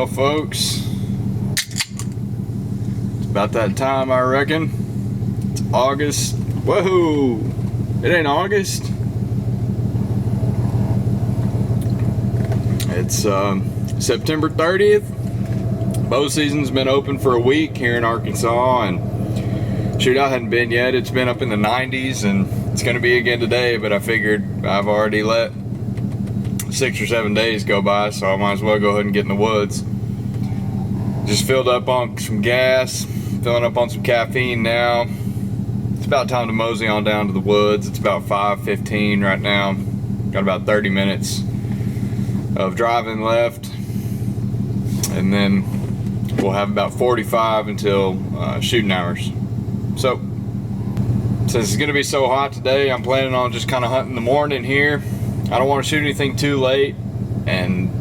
Well, folks, it's about that time, I reckon. It's August. Whoa! It ain't August. It's September 30th. Bow season's been open for a week here in Arkansas, and shoot, I hadn't been yet. It's been up in the 90s, and it's going to be again today, but I figured I've already let 6 or 7 days go by, so I might as well go ahead and get in the woods. Just filled up on some gas, filling up on some caffeine now. It's about time to mosey on down to the woods. It's about 5:15 right now. Got about 30 minutes of driving left, and then we'll have about 45 until shooting hours. So since it's gonna be so hot today, I'm planning on just kind of hunting the morning here. I don't want to shoot anything too late and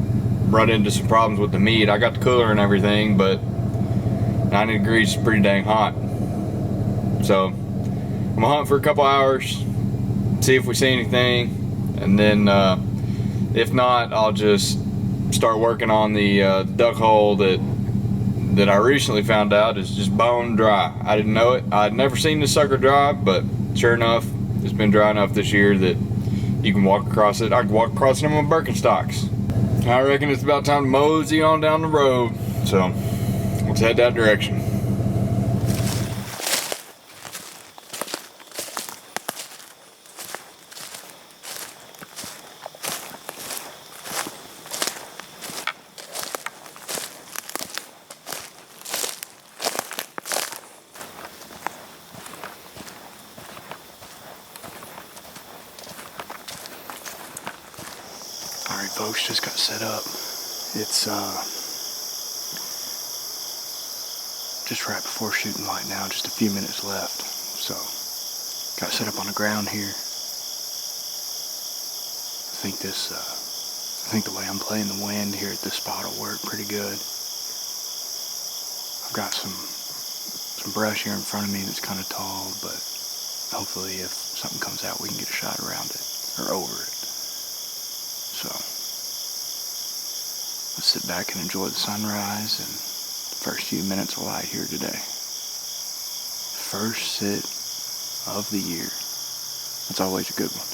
run into some problems with the meat. I got the cooler and everything, but 90 degrees is pretty dang hot. So I'm gonna hunt for a couple hours, see if we see anything, and then if not, I'll just start working on the duck hole that I recently found out is just bone dry. I didn't know it. I'd never seen this sucker dry, but sure enough, it's been dry enough this year that you can walk across it. I can walk across it in my Birkenstocks. I reckon it's about time to mosey on down the road. So let's head that direction. Alright folks, just got set up. It's just right before shooting light now, just a few minutes left. So, got set up on the ground here. I think the way I'm playing the wind here at this spot will work pretty good. I've got some brush here in front of me that's kind of tall, but hopefully if something comes out we can get a shot around it, or over it. So, let's sit back and enjoy the sunrise and the first few minutes of light here today. First sit of the year. That's always a good one.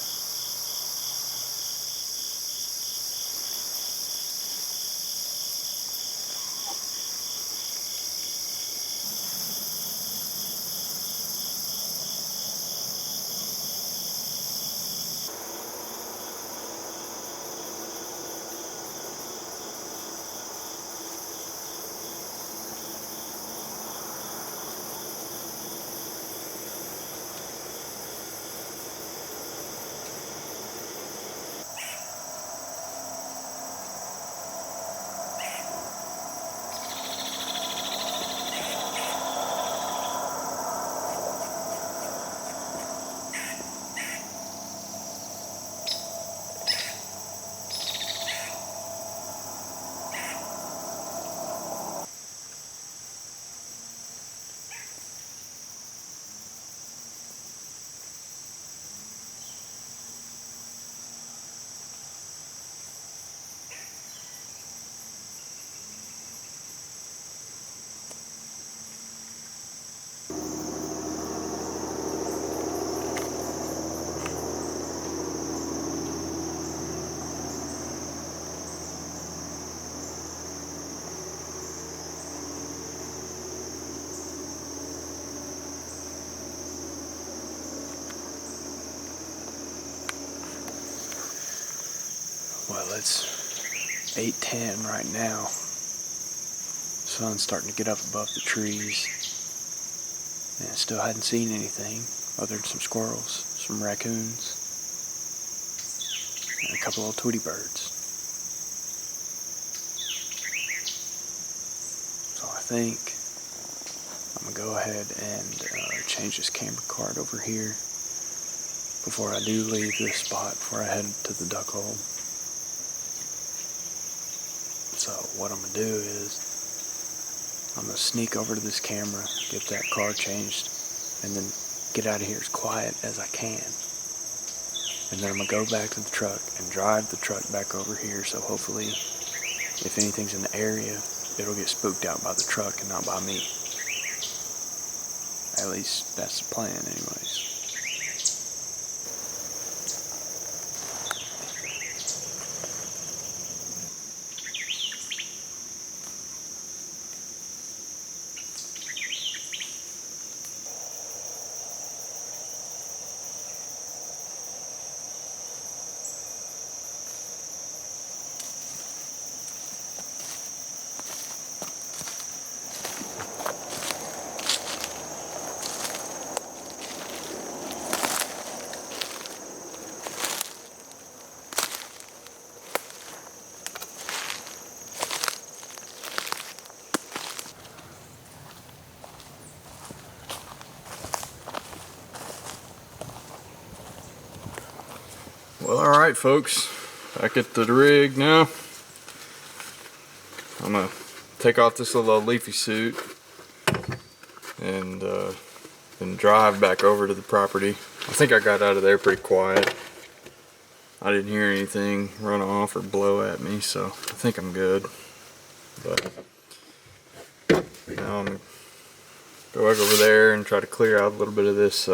Well, it's 8:10 right now. Sun's starting to get up above the trees. And I still hadn't seen anything other than some squirrels, some raccoons, and a couple of Tweety birds. So I think I'm gonna go ahead and change this camera card over here before I do leave this spot, before I head to the duck hole. So what I'm going to do is I'm going to sneak over to this camera, get that car changed, and then get out of here as quiet as I can. And then I'm going to go back to the truck and drive the truck back over here, so hopefully if anything's in the area it'll get spooked out by the truck and not by me. At least that's the plan anyways. Well, all right, folks, back at the rig now. I'm gonna take off this little leafy suit and then drive back over to the property. I think I got out of there pretty quiet. I didn't hear anything run off or blow at me, so I think I'm good. But now I'm gonna go back over there and try to clear out a little bit of this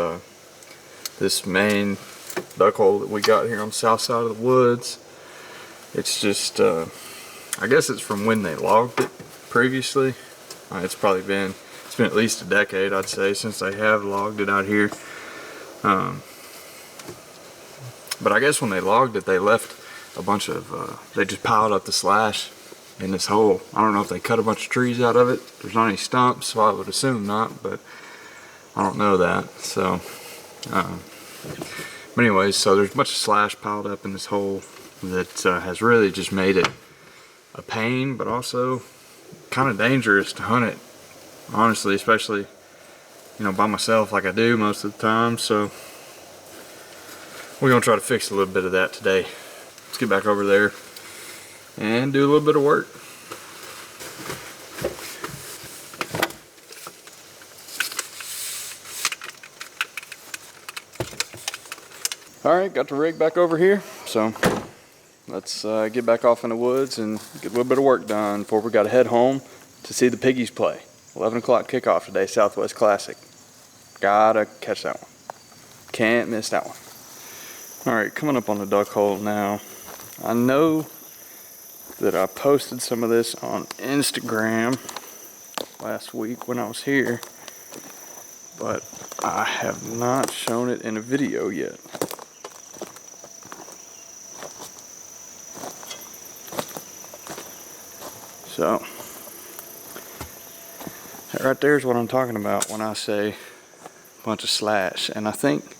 this main duck hole that we got here on the south side of the woods. It's just I guess it's from when they logged it previously. It's been at least a decade, I'd say, since they have logged it out here. But I guess when they logged it, they left a bunch of they just piled up the slash in this hole. I don't know if they cut a bunch of trees out of it. There's not any stumps, so I would assume not, but I don't know that. So but anyways, so there's a bunch of slash piled up in this hole that has really just made it a pain, but also kind of dangerous to hunt it, honestly, especially, you know, by myself like I do most of the time. So we're gonna try to fix a little bit of that today. Let's get back over there and do a little bit of work. Alright, got the rig back over here, so let's get back off in the woods and get a little bit of work done before we got to head home to see the piggies play. 11 o'clock kickoff today, Southwest Classic. Gotta catch that one. Can't miss that one. Alright, coming up on the duck hole now. I know that I posted some of this on Instagram last week when I was here, but I have not shown it in a video yet. So, that right there is what I'm talking about when I say a bunch of slash. And I think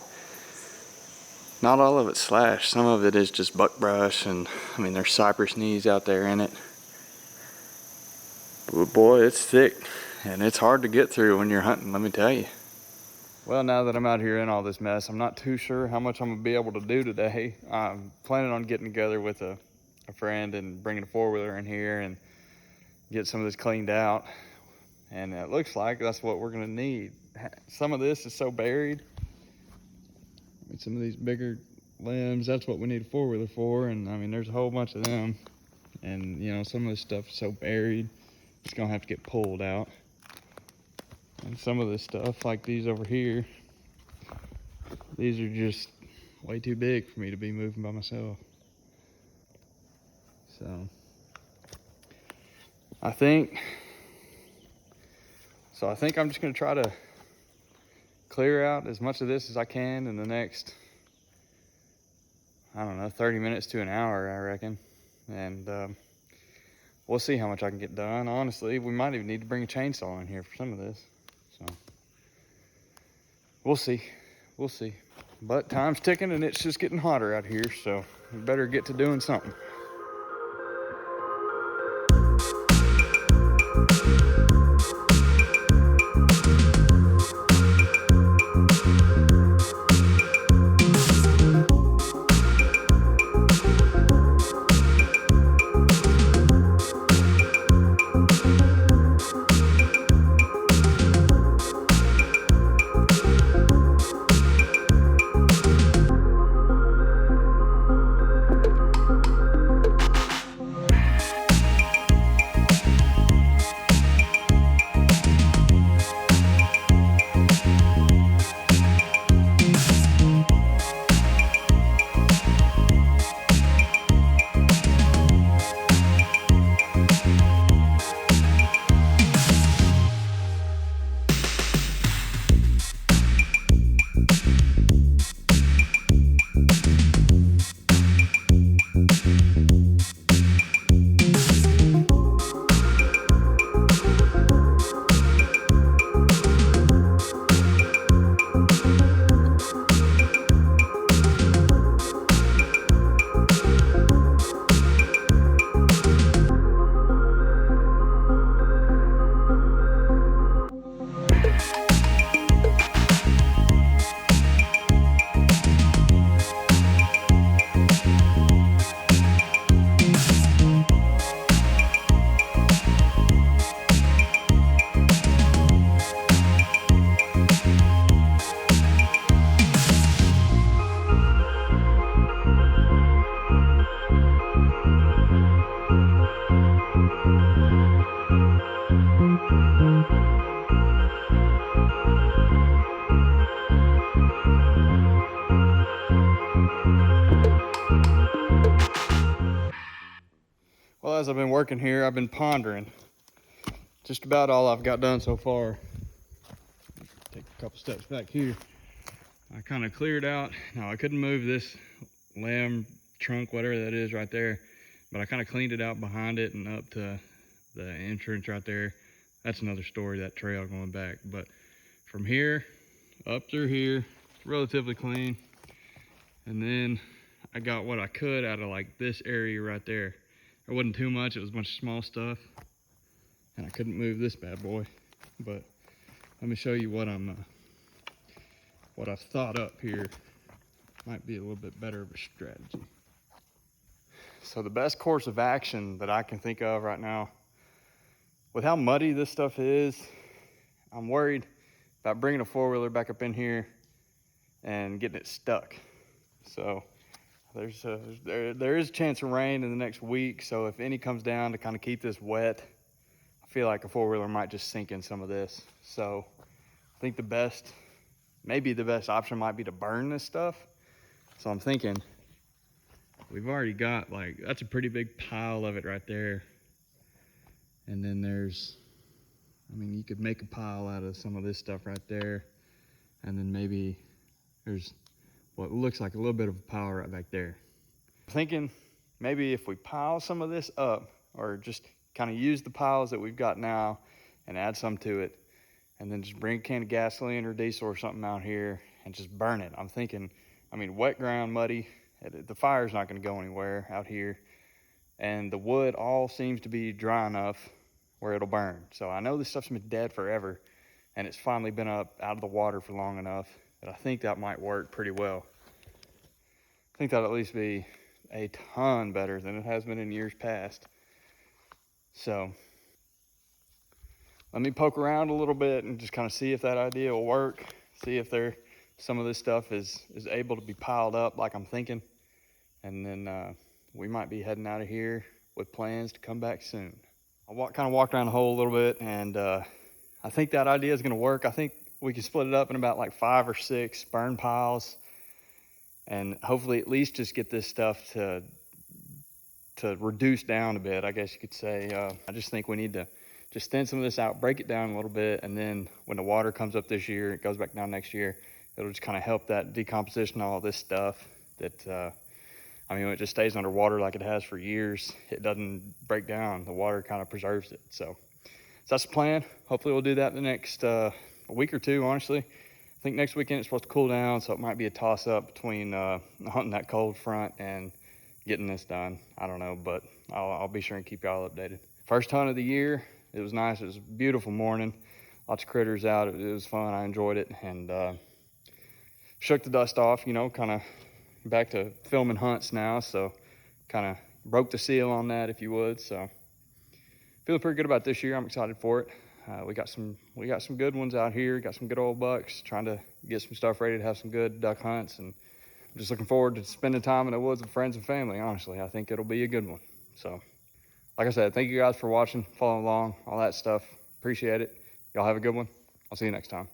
not all of it's slash. Some of it is just buckbrush, and I mean there's cypress knees out there in it. But boy, it's thick and it's hard to get through when you're hunting, let me tell you. Well, now that I'm out here in all this mess, I'm not too sure how much I'm gonna be able to do today. I'm planning on getting together with a friend and bringing a four-wheeler in here and get some of this cleaned out, and it looks like that's what we're gonna need. Some of this is so buried. I mean, some of these bigger limbs, that's what we need a four-wheeler for, and I mean there's a whole bunch of them, and you know, some of this stuff is so buried it's gonna have to get pulled out. And some of this stuff, like these over here, these are just way too big for me to be moving by myself. So I think I'm just gonna try to clear out as much of this as I can in the next, I don't know, 30 minutes to an hour, I reckon. And we'll see how much I can get done. Honestly, we might even need to bring a chainsaw in here for some of this. So we'll see. But time's ticking and it's just getting hotter out here, so we better get to doing something. as I've been working here, I've been pondering just about all I've got done so far. Take a couple steps back here. I kind of cleared out. Now I couldn't move this limb, trunk, whatever that is right there, but I kind of cleaned it out behind it and up to the entrance right there. That's another story, that trail going back. But from here up through here, it's relatively clean. And then I got what I could out of like this area right there. It wasn't too much, it was a bunch of small stuff. And I couldn't move this bad boy. But let me show you what I've thought up here. Might be a little bit better of a strategy. So the best course of action that I can think of right now, with how muddy this stuff is, I'm worried about bringing a four-wheeler back up in here and getting it stuck. So there is a chance of rain in the next week. So if any comes down to kind of keep this wet, I feel like a four-wheeler might just sink in some of this. So I think maybe the best option might be to burn this stuff. So I'm thinking, we've already got that's a pretty big pile of it right there. And then you could make a pile out of some of this stuff right there. And then maybe there's what looks like a little bit of a pile right back there. I'm thinking maybe if we pile some of this up, or just kind of use the piles that we've got now and add some to it, and then just bring a can of gasoline or diesel or something out here and just burn it. I'm thinking, wet ground, muddy, the fire's not gonna go anywhere out here. And the wood all seems to be dry enough where it'll burn. So I know this stuff's been dead forever, and it's finally been up out of the water for long enough that I think that might work pretty well. I think that'll at least be a ton better than it has been in years past. So let me poke around a little bit and just kind of see if that idea will work. See if some of this stuff is able to be piled up like I'm thinking. And then we might be heading out of here with plans to come back soon. I kind of walked around the hole a little bit, and I think that idea is gonna work. I think we can split it up in about like 5 or 6 burn piles, and hopefully at least just get this stuff to reduce down a bit, I guess you could say. I just think we need to just thin some of this out, break it down a little bit, and then when the water comes up this year, it goes back down next year, it'll just kind of help that decomposition of all this stuff that, when it just stays underwater like it has for years, it doesn't break down. The water kind of preserves it. So that's the plan. Hopefully we'll do that in the next a week or two, honestly. I think next weekend it's supposed to cool down, so it might be a toss-up between hunting that cold front and getting this done. I don't know, but I'll be sure and keep y'all updated. First hunt of the year. It was nice. It was a beautiful morning. Lots of critters out. It was fun. I enjoyed it, and shook the dust off, kind of back to filming hunts now. So kind of broke the seal on that, if you would. So feeling pretty good about this year. I'm excited for it. We got some good ones out here. Got some good old bucks. Trying to get some stuff ready to have some good duck hunts, and I'm just looking forward to spending time in the woods with friends and family. Honestly, I think it'll be a good one. So, like I said, thank you guys for watching, following along, all that stuff. Appreciate it. Y'all have a good one. I'll see you next time.